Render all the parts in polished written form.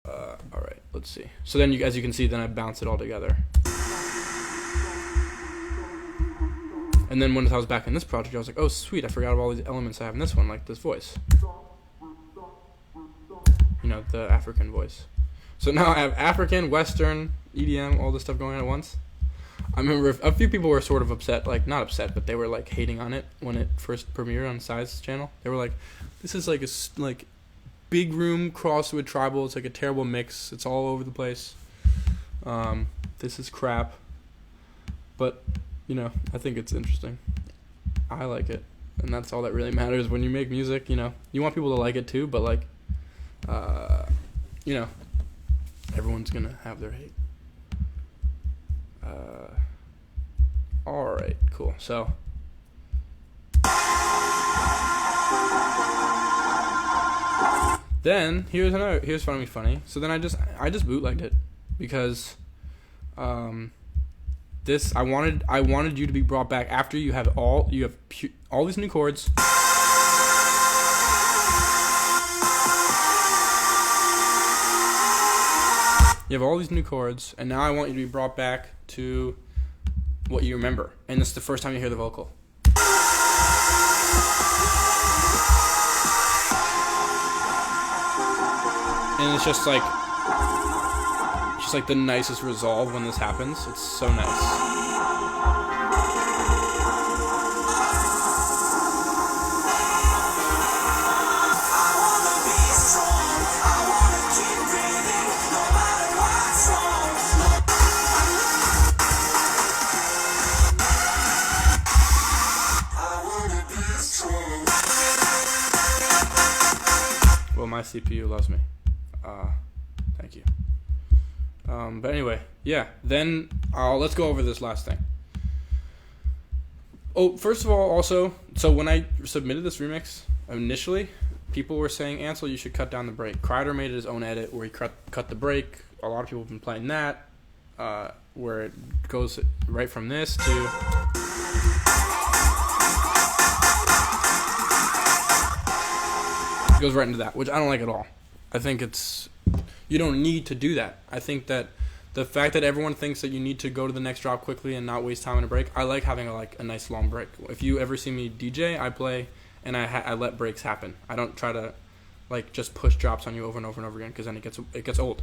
All right, let's see. So then, as you can see, then I bounce it all together. And then when I was back in this project, I was like, oh, sweet, I forgot all these elements I have in this one, like this voice. You know, the African voice. So now I have African, Western, EDM, all this stuff going on at once. I remember a few people were sort of upset, like, not upset, but they were, like, hating on it when it first premiered on Sai's channel. They were like, this is, like, a big room crossed with tribal. It's, like, a terrible mix. It's all over the place. This is crap. But... you know, I think it's interesting. I like it. And that's all that really matters when you make music, you know. You want people to like it too, but like, you know, everyone's going to have their hate. Alright, cool. So. Then, here's funny. So then I just bootlegged it. Because, this I wanted you to be brought back after you have all these new chords. You have all these new chords, and now I want you to be brought back to what you remember. And this is the first time you hear the vocal. And it's just like the nicest resolve when this happens. It's so nice. Well, my CPU loves me. Thank you. But anyway, yeah, then let's go over this last thing. Oh, first of all, also, so when I submitted this remix, initially, people were saying, Ansel, you should cut down the break. Kreider made his own edit where he cut the break. A lot of people have been playing that, where it goes right from this to... It goes right into that, which I don't like at all. I think you don't need to do that. I think that the fact that everyone thinks that you need to go to the next drop quickly and not waste time on a break, I like having a nice long break. If you ever see me DJ, I play and I let breaks happen. I don't try to just push drops on you over and over and over again, because then it gets old.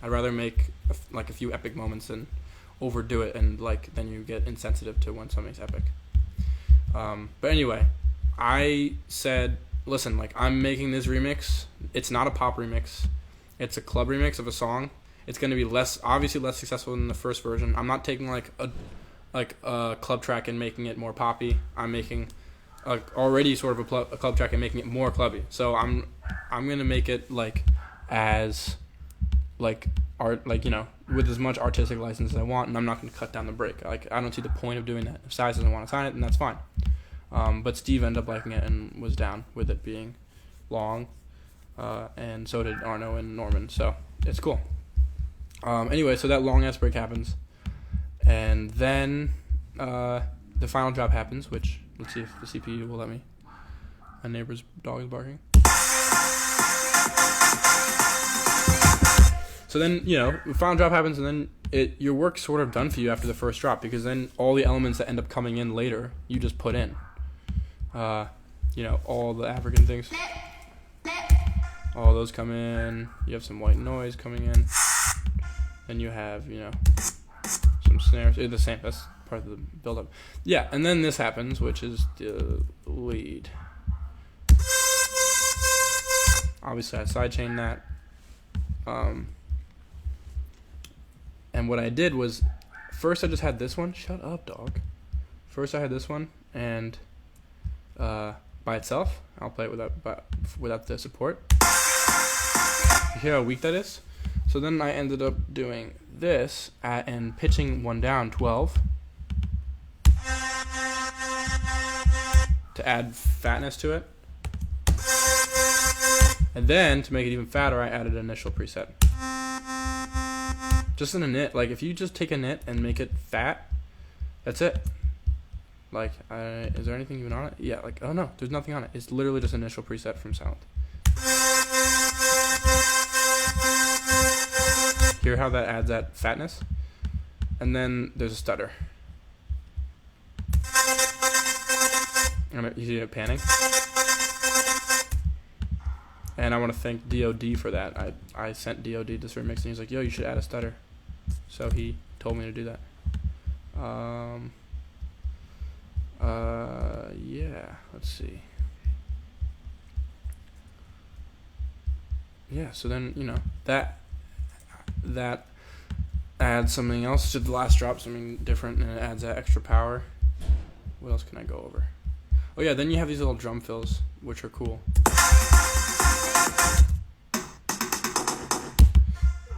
I'd rather make a few epic moments than overdo it, and then you get insensitive to when something's epic. But anyway, I said, listen, I'm making this remix. It's not a pop remix. It's a club remix of a song. It's going to be obviously less successful than the first version. I'm not taking a club track and making it more poppy. I'm making already sort of a club track and making it more clubby. So I'm going to make it as art, with as much artistic license as I want, and I'm not going to cut down the break. I don't see the point of doing that. If Size doesn't want to sign it, then that's fine. But Steve ended up liking it and was down with it being long, and so did Arno and Norman, so it's cool. Anyway, so that long ass break happens, and then the final drop happens, which, let's see if the CPU will let me. My neighbor's dog is barking. So then, the final drop happens, and then your work's sort of done for you after the first drop, because then all the elements that end up coming in later, you just put in. All the African things. All those come in. You have some white noise coming in. Then you have, some snares. It's the same. That's part of the build-up. Yeah, and then this happens, which is the lead. Obviously, I sidechained that. And what I did was, first I just had this one. Shut up, dog. First I had this one, and by itself. I'll play it without the support. You hear how weak that is? So then I ended up doing this and pitching one down 12 to add fatness to it. And then to make it even fatter, I added an initial preset. Just in a knit. If you just take a knit and make it fat, that's it. Is there anything even on it? Yeah, oh no, there's nothing on it. It's literally just initial preset from Silent. Hear how that adds that fatness? And then there's a stutter. You see it panning? And I want to thank DOD for that. I sent DOD this remix, and he's like, yo, you should add a stutter. So he told me to do that. Yeah, let's see. Yeah, so then, that adds something else to the last drop, something different, and it adds that extra power. What else can I go over? Oh yeah, then you have these little drum fills, which are cool.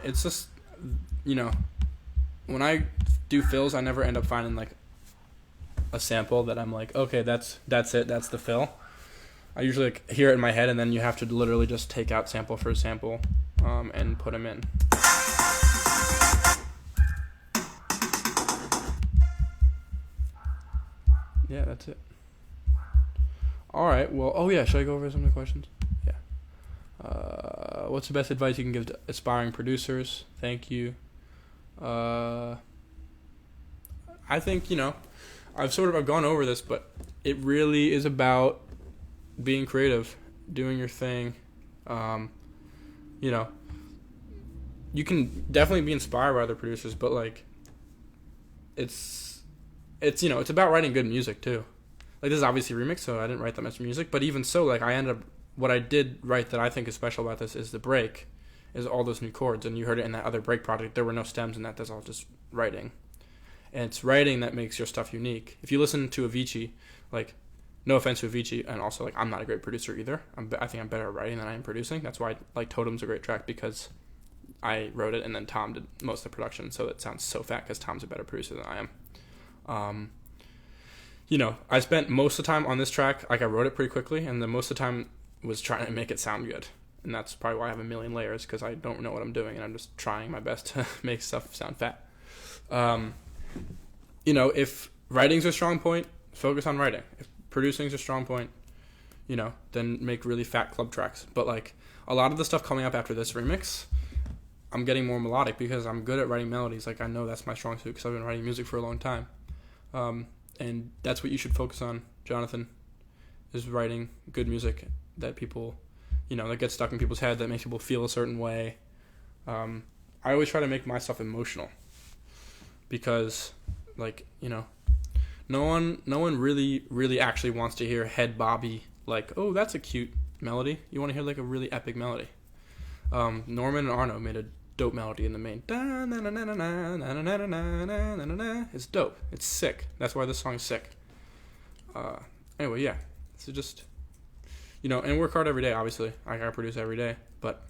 It's just, when I do fills, I never end up finding like a sample that I'm like, okay, that's it, that's the fill. I usually hear it in my head, and then you have to literally just take out sample for sample and put them in. Yeah, that's it. All right, well, oh yeah, should I go over some of the questions? Yeah. What's the best advice you can give to aspiring producers? Thank you. I think, I've gone over this, but it really is about being creative, doing your thing. You can definitely be inspired by other producers, but like, it's about writing good music too. Like, this is obviously a remix, so I didn't write that much music, but even so, like, what I did write that I think is special about this is the break, is all those new chords, and you heard it in that other break project. There were no stems in that. That's all just writing. And it's writing that makes your stuff unique. If you listen to Avicii, like, no offense to Avicii, and also, like, I'm not a great producer either. I think I'm better at writing than I am producing. That's why, like, Totem's a great track, because I wrote it, and then Tom did most of the production, so it sounds so fat, because Tom's a better producer than I am. I spent most of the time on this track, like, I wrote it pretty quickly, and then most of the time was trying to make it sound good. And that's probably why I have a million layers, because I don't know what I'm doing, and I'm just trying my best to make stuff sound fat. If writing's a strong point, focus on writing. If producing's a strong point, then make really fat club tracks. But, like, a lot of the stuff coming up after this remix, I'm getting more melodic, because I'm good at writing melodies. Like, I know that's my strong suit, because I've been writing music for a long time. And that's what you should focus on, Jonathan, is writing good music that people, that gets stuck in people's head, that makes people feel a certain way. I always try to make my stuff emotional, because, like, no one really, really actually wants to hear head bobby, like, oh, that's a cute melody. You want to hear, like, a really epic melody. Norman and Arno made a dope melody in the main. It's dope. It's sick. That's why this song is sick. Anyway, yeah. So just, and work hard every day, obviously. I gotta produce every day, but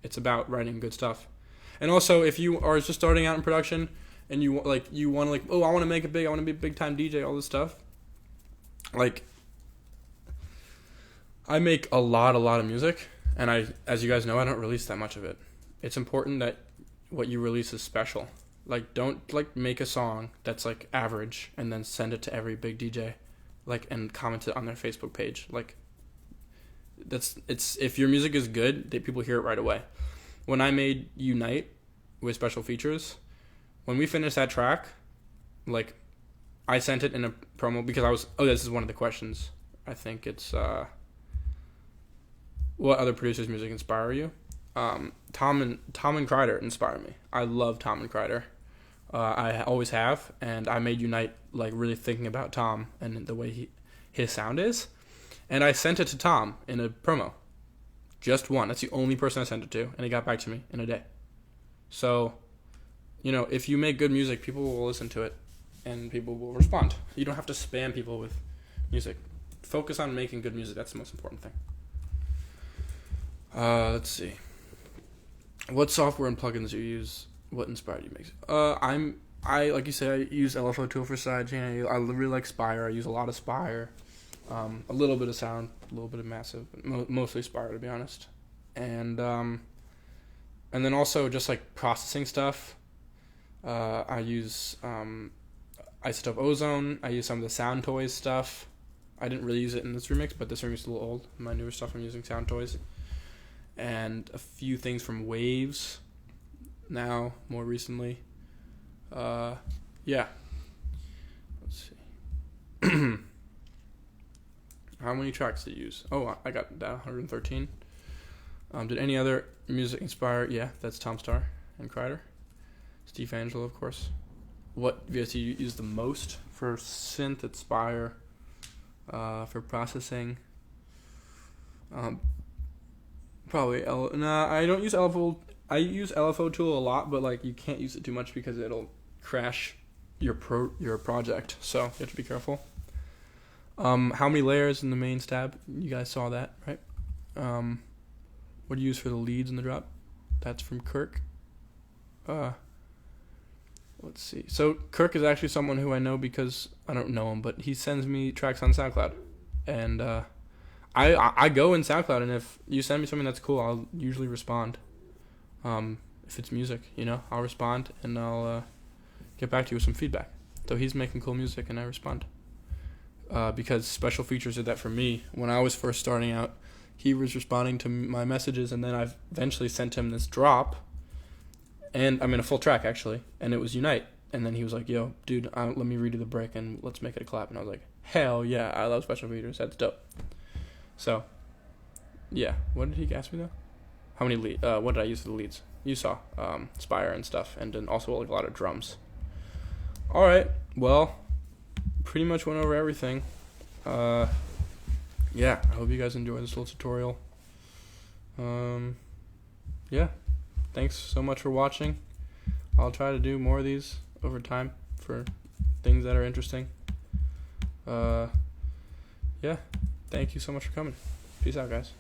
it's about writing good stuff. And also, if you are just starting out in production and you want to, oh, I want to make it big, I want to be a big time DJ, all this stuff. Like, I make a lot of music, and as you guys know, I don't release that much of it. It's important that what you release is special. Like, don't, like, make a song that's, like, average and then send it to every big DJ, like, and comment it on their Facebook page. Like, if your music is good, people hear it right away. When I made Unite with special features, when we finished that track, like, I sent it in a promo because this is one of the questions. I think it's, what other producers' music inspire you? Tom and Kreider inspire me. I love Tom and Kreider. I always have, and I made Unite, like, really thinking about Tom and the way his sound is. And I sent it to Tom in a promo. Just one. That's the only person I sent it to, and he got back to me in a day. So, if you make good music, people will listen to it, and people will respond. You don't have to spam people with music. Focus on making good music. That's the most important thing. Let's see. What software and plugins do you use? What inspired you? I like you said, I use LFO Tool for sidechain. I really like Spire. I use a lot of Spire. A little bit of Sound, a little bit of Massive, but mostly Spire, to be honest. And then also just, like, processing stuff. I use Isotope Ozone. I use some of the Sound Toys stuff. I didn't really use it in this remix, but this remix is a little old. My newer stuff, I'm using Sound Toys. And a few things from Waves. now, more recently. Yeah. Let's see. How many tracks did you use? Oh, I got that 113. Did any other music inspire? Yeah, that's Tom Starr and Kreider. Steve Angelo, of course. What VST you use the most for synth, Inspire, for processing? Probably I don't use LFO. I use LFO tool a lot, but like you can't use it too much because it'll crash your project. So you have to be careful. How many layers in the main tab? You guys saw that, right? What do you use for the leads in the drop? That's from Kirk. Let's see. So Kirk is actually someone who I know because I don't know him, but he sends me tracks on SoundCloud, and I go in SoundCloud, and if you send me something that's cool, I'll usually respond. If it's music, I'll respond and I'll get back to you with some feedback. So he's making cool music, and I respond. Because Special Features did that for me when I was first starting out. He was responding to my messages, and then I eventually sent him this drop. And a full track, actually. And it was Unite. And then he was like, yo, dude, let me redo the break and let's make it a clap. And I was like, hell yeah, I love Special Features. That's dope. So, yeah. What did he ask me, though? How many what did I use for the leads? You saw Spire and stuff. And then also like a lot of drums. All right. Well, pretty much went over everything. Yeah. I hope you guys enjoyed this little tutorial. Yeah. Thanks so much for watching. I'll try to do more of these over time for things that are interesting. Yeah. Thank you so much for coming. Peace out, guys.